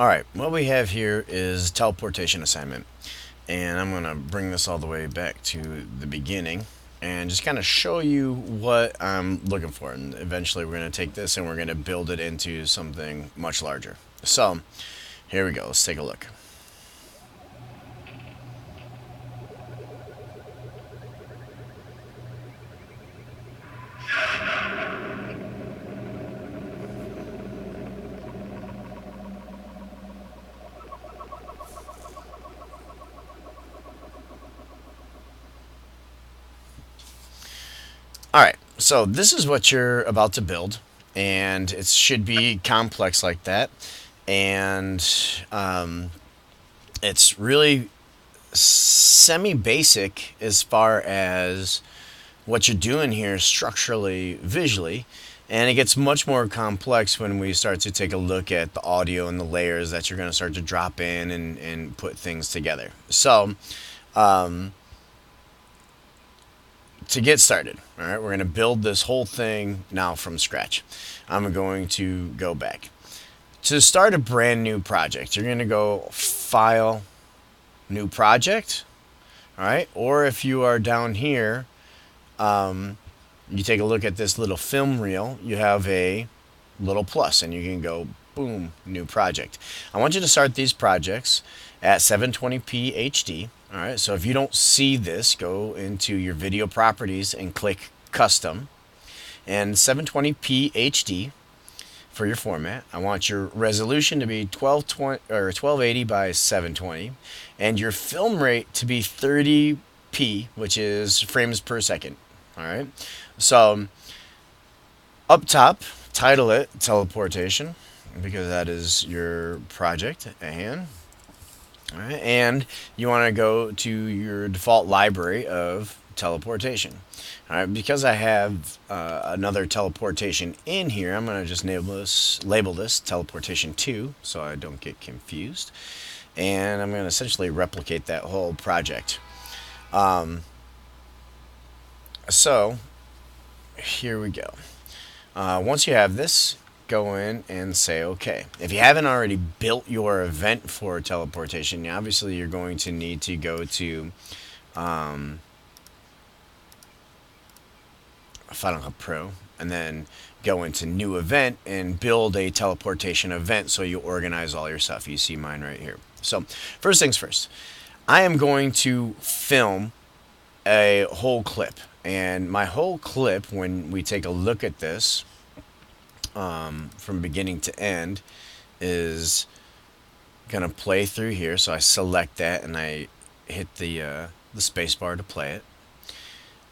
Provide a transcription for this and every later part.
Alright, what we have here is teleportation assignment. And I'm going to bring this all the way back to the beginning and just kind of show you what I'm looking for. And eventually we're going to take this and we're going to build it into something much larger. So, here we go. Let's take a look. Alright, so this is what you're about to build, and it should be complex like that. And it's really semi-basic as far as what you're doing here structurally, visually, and it gets much more complex when we start to take a look at the audio and the layers that you're going to start to drop in and put things together. So, to get started, all right, we're going to build this whole thing now from scratch. I'm going to go back. To start a brand new project, you're going to go File, New Project, all right? Or if you are down here, you take a look at this little film reel, you have a little plus, and you can go, boom, New Project. I want you to start these projects at 720p HD. All right, so if you don't see this, go into your video properties and click Custom. And 720p HD for your format. I want your resolution to be 1280 by 720, and your film rate to be 30p, which is frames per second. All right, so up top, title it Teleportation, because that is your project at hand. All right, and you want to go to your default library of teleportation. All right, because I have another teleportation in here, I'm going to just label this teleportation 2 so I don't get confused. And I'm going to essentially replicate that whole project. So here we go. Once you have this, go in and say OK. If you haven't already built your event for teleportation, obviously you're going to need to go to Final Cut Pro and then go into New Event and build a teleportation event so you organize all your stuff. You see mine right here. So first things first, I am going to film a whole clip. And my whole clip, when we take a look at this, from beginning to end, is gonna play through here. So I select that and I hit the space bar to play it.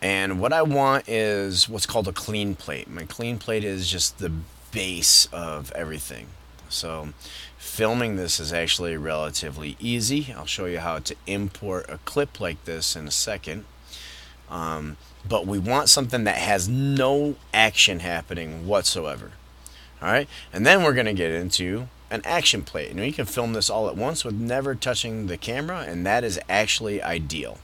And what I want is what's called a clean plate. My clean plate is just the base of everything. So filming this is actually relatively easy. I'll show you how to import a clip like this in a second. But we want something that has no action happening whatsoever. Alright, and then we're going to get into an action plate. And you can film this all at once with never touching the camera, and that is actually ideal.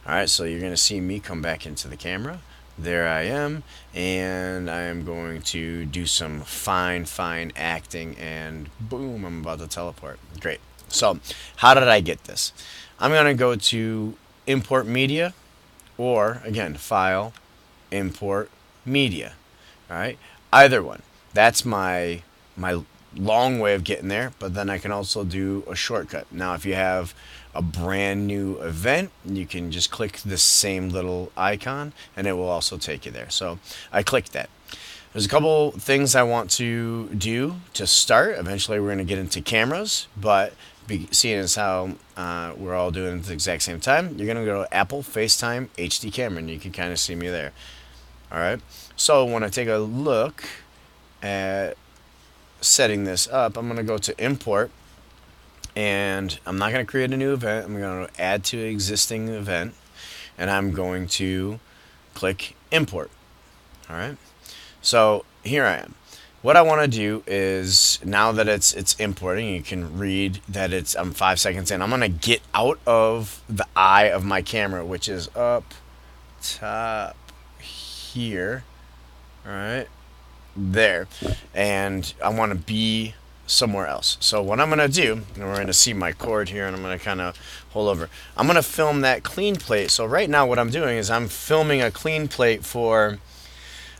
Alright, so you're going to see me come back into the camera. There I am, and I am going to do some fine acting, and boom, I'm about to teleport. Great. So, how did I get this? I'm going to go to Import Media, or again, File, Import Media. Alright, either one. That's my long way of getting there, but then I can also do a shortcut. Now if you have a brand new event, you can just click the same little icon and it will also take you there. So I clicked that. There's a couple things I want to do to start. Eventually we're going to get into cameras, but seeing as how we're all doing it at the exact same time, you're going to go to Apple FaceTime HD camera and you can kind of see me there. Alright, so when I take a look at setting this up, I'm going to go to Import, and I'm not going to create a new event. I'm going to add to existing event, and I'm going to click Import. Alright, so here I am. What I want to do is, now that it's importing, you can read that I'm 5 seconds in. I'm going to get out of the eye of my camera, which is up top here. Alright, there, and I want to be somewhere else. So what I'm going to do, and we're going to see my cord here, and I'm going to kind of hold over. I'm going to film that clean plate. So right now what I'm doing is I'm filming a clean plate for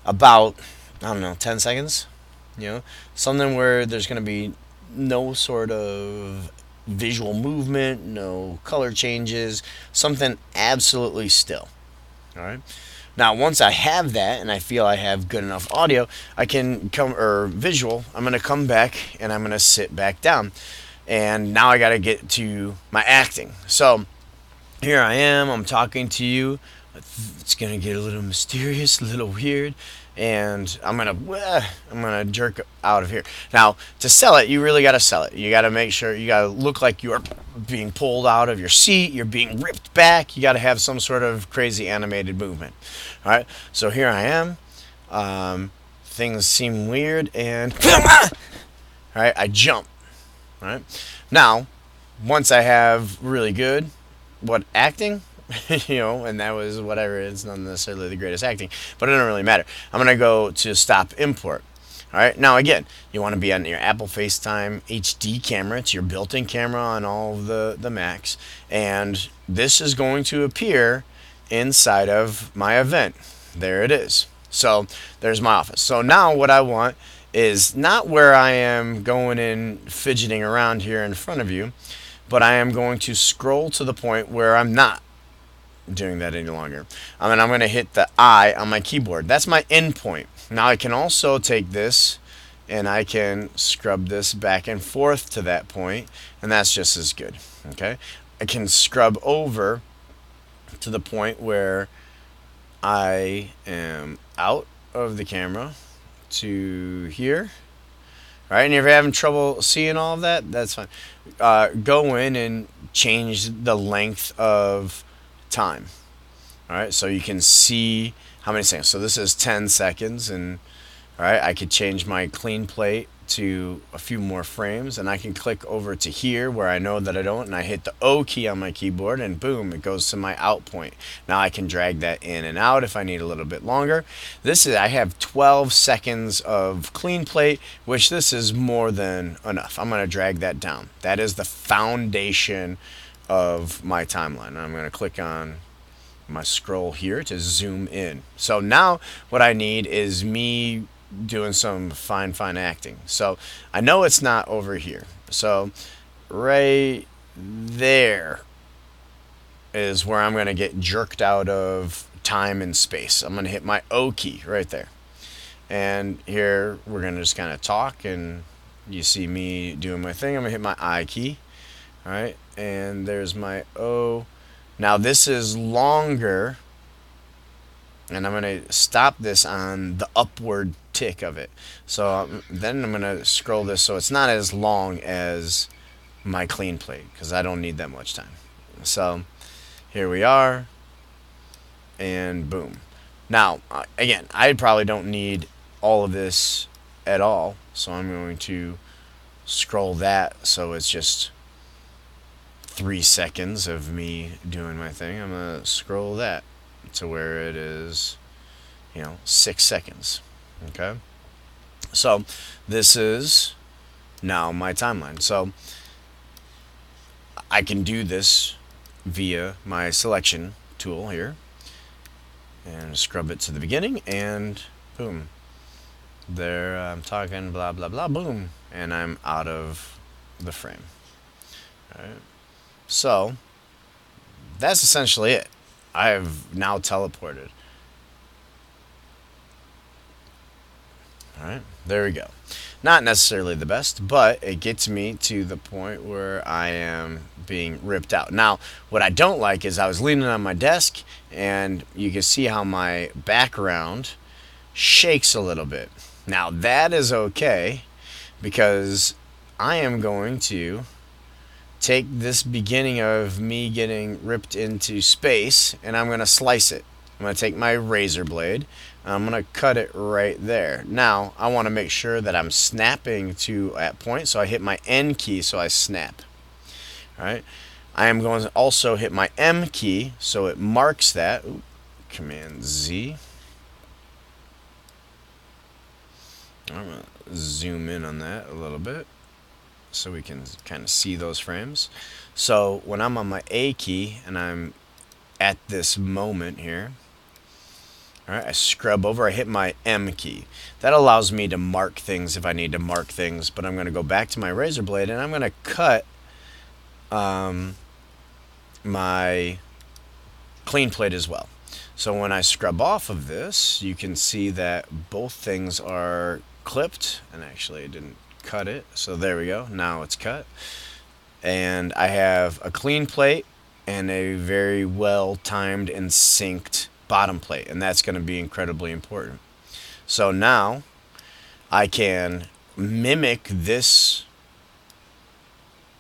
about, I don't know, 10 seconds. You know, something where there's going to be no sort of visual movement, no color changes, something absolutely still. All right. Now, once I have that and I feel I have good enough audio, I can come, or visual, I'm going to come back and I'm going to sit back down. And now I got to get to my acting. So here I am, I'm talking to you. It's going to get a little mysterious, a little weird. And I'm gonna jerk out of here. Now, to sell it, you really gotta sell it. You gotta make sure, you gotta look like you're being pulled out of your seat, you're being ripped back, you gotta have some sort of crazy animated movement. Alright, so here I am. Things seem weird, and alright, I jump. Alright. Now, once I have really good acting, and that was whatever. It's not necessarily the greatest acting, but it doesn't really matter. I'm gonna go to stop import. All right. Now again, you want to be on your Apple FaceTime HD camera. It's your built-in camera on all of the Macs, and this is going to appear inside of my event. There it is. So there's my office. So now what I want is not where I am going and fidgeting around here in front of you, but I am going to scroll to the point where I'm not doing that any longer. I'm going to hit the I on my keyboard. That's my endpoint. Now I can also take this and I can scrub this back and forth to that point, and that's just as good. Okay, I can scrub over to the point where I am out of the camera to here. All right, and if you're having trouble seeing all of that, that's fine. Go in and change the length of time. All right, so you can see how many seconds. So this is 10 seconds, and all right, I could change my clean plate to a few more frames, and I can click over to here where I know that I don't, and I hit the O key on my keyboard, and boom, it goes to my out point. Now I can drag that in and out if I need a little bit longer. I have 12 seconds of clean plate, which this is more than enough. I'm going to drag that down. That is the foundation of my timeline. I'm going to click on my scroll here to zoom in. So now what I need is me doing some fine acting. So I know it's not over here. So right there is where I'm going to get jerked out of time and space. I'm going to hit my O key right there. And here we're going to just kind of talk, and you see me doing my thing. I'm going to hit my I key. All right, and there's my O. Now this is longer, and I'm going to stop this on the upward tick of it. So then I'm going to scroll this so it's not as long as my clean plate, because I don't need that much time. So here we are, and boom. Now, again, I probably don't need all of this at all, so I'm going to scroll that so it's just 3 seconds of me doing my thing. I'm going to scroll that to where it is, 6 seconds. Okay? So this is now my timeline. So I can do this via my selection tool here and scrub it to the beginning, and boom. There I'm talking blah blah blah, boom, and I'm out of the frame. All right. So that's essentially it. I have now teleported. Alright, there we go. Not necessarily the best, but it gets me to the point where I am being ripped out. Now, what I don't like is I was leaning on my desk, and you can see how my background shakes a little bit. Now, that is okay, because I am going to take this beginning of me getting ripped into space, and I'm going to slice it. I'm going to take my razor blade, and I'm going to cut it right there. Now, I want to make sure that I'm snapping to that point, so I hit my N key so I snap. All right. I am going to also hit my M key so it marks that. Ooh, Command Z. I'm going to zoom in on that a little bit. so we can kind of see those frames. So when I'm on my A key and I'm at this moment here, all right, I scrub over, I hit my M key. That allows me to mark things if I need to mark things, but I'm going to go back to my razor blade and I'm going to cut my clean plate as well. So when I scrub off of this, you can see that both things are clipped, and actually I didn't cut it, so there we go, now it's cut. And I have a clean plate and a very well timed and synced bottom plate, and that's going to be incredibly important. So now I can mimic this.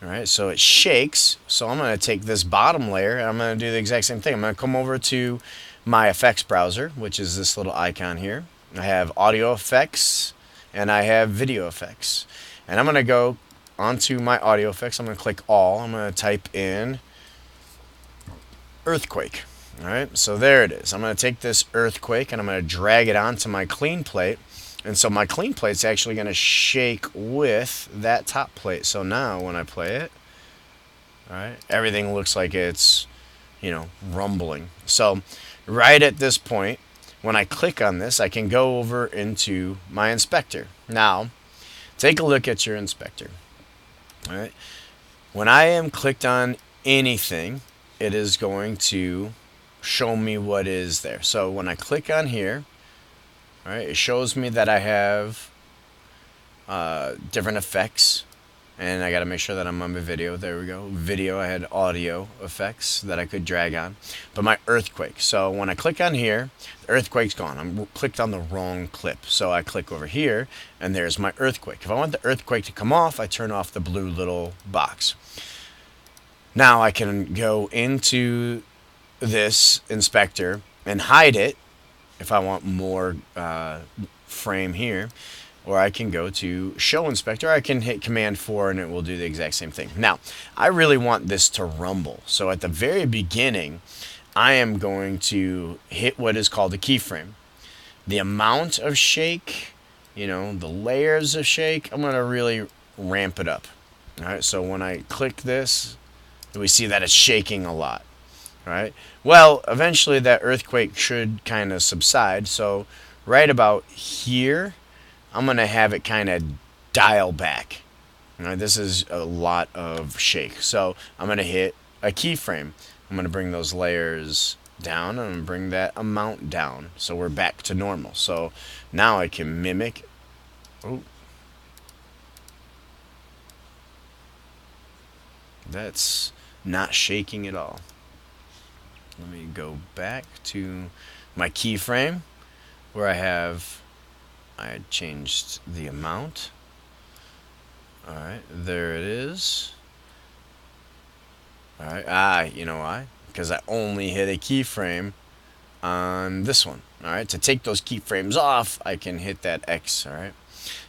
All right, so it shakes. So I'm going to take this bottom layer and I'm going to do the exact same thing. I'm going to come over to my effects browser, which is this little icon here. I have audio effects and I have video effects. And I'm going to go onto my audio effects. I'm going to click all. I'm going to type in earthquake. All right, so there it is. I'm going to take this earthquake and I'm going to drag it onto my clean plate. And so my clean plate's actually going to shake with that top plate. So now when I play it, all right, everything looks like it's, you know, rumbling. So right at this point, when I click on this, I can go over into my inspector. Now, take a look at your inspector. All right, when I am clicked on anything, it is going to show me what is there. So when I click on here, all right, it shows me that I have different effects, and I got to make sure that I'm on my video. There we go. Video, I had audio effects that I could drag on, but my earthquake. So when I click on here, the earthquake's gone. I'm clicked on the wrong clip. So I click over here, and there's my earthquake. If I want the earthquake to come off, I turn off the blue little box. Now I can go into this inspector and hide it if I want more frame here, or I can go to show inspector. I can hit command 4 and it will do the exact same thing. Now I really want this to rumble, so at the very beginning I am going to hit what is called a keyframe. The amount of shake, you know, the layers of shake, I'm going to really ramp it up. All right, so when I click this, we see that it's shaking a lot. Right? Well, eventually that earthquake should kind of subside. So right about here, I'm going to have it kind of dial back. Right? This is a lot of shake. So I'm going to hit a keyframe. I'm going to bring those layers down and I'm going to bring that amount down. So we're back to normal. So now I can mimic. Oh, that's not shaking at all. Let me go back to my keyframe where I changed the amount. All right, there it is. All right, you know why? Because I only hit a keyframe on this one. All right, to take those keyframes off, I can hit that X. All right,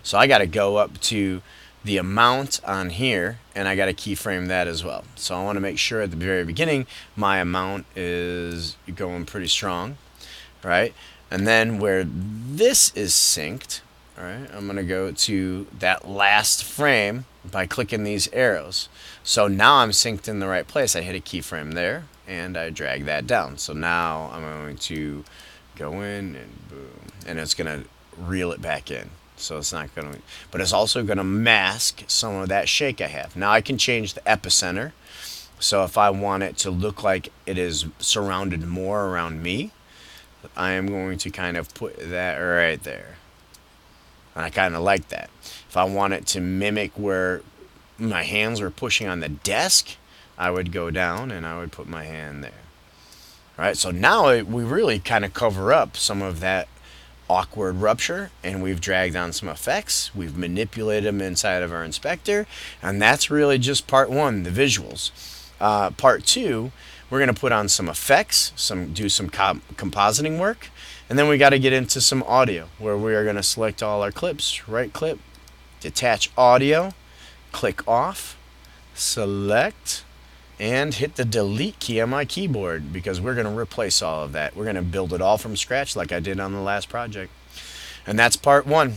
so I got to go up to the amount on here, and I got to keyframe that as well. So I want to make sure at the very beginning my amount is going pretty strong, right? And then where this is synced, all right, I'm going to go to that last frame by clicking these arrows. So now I'm synced in the right place. I hit a keyframe there and I drag that down. So now I'm going to go in and boom, and it's going to reel it back in. So it's not going to, but it's also going to mask some of that shake I have. Now I can change the epicenter. So if I want it to look like it is surrounded more around me, I am going to kind of put that right there. And I kind of like that. If I want it to mimic where my hands are pushing on the desk, I would go down and I would put my hand there. All right, so now we really kind of cover up some of that awkward rupture, and we've dragged on some effects, we've manipulated them inside of our inspector, and that's really just part one, the visuals. Part two, we're going to put on some effects, do some compositing work, and then we got to get into some audio where we are going to select all our clips, right clip, detach audio, click off, select, and hit the delete key on my keyboard because we're going to replace all of that. We're going to build it all from scratch like I did on the last project. And that's part one.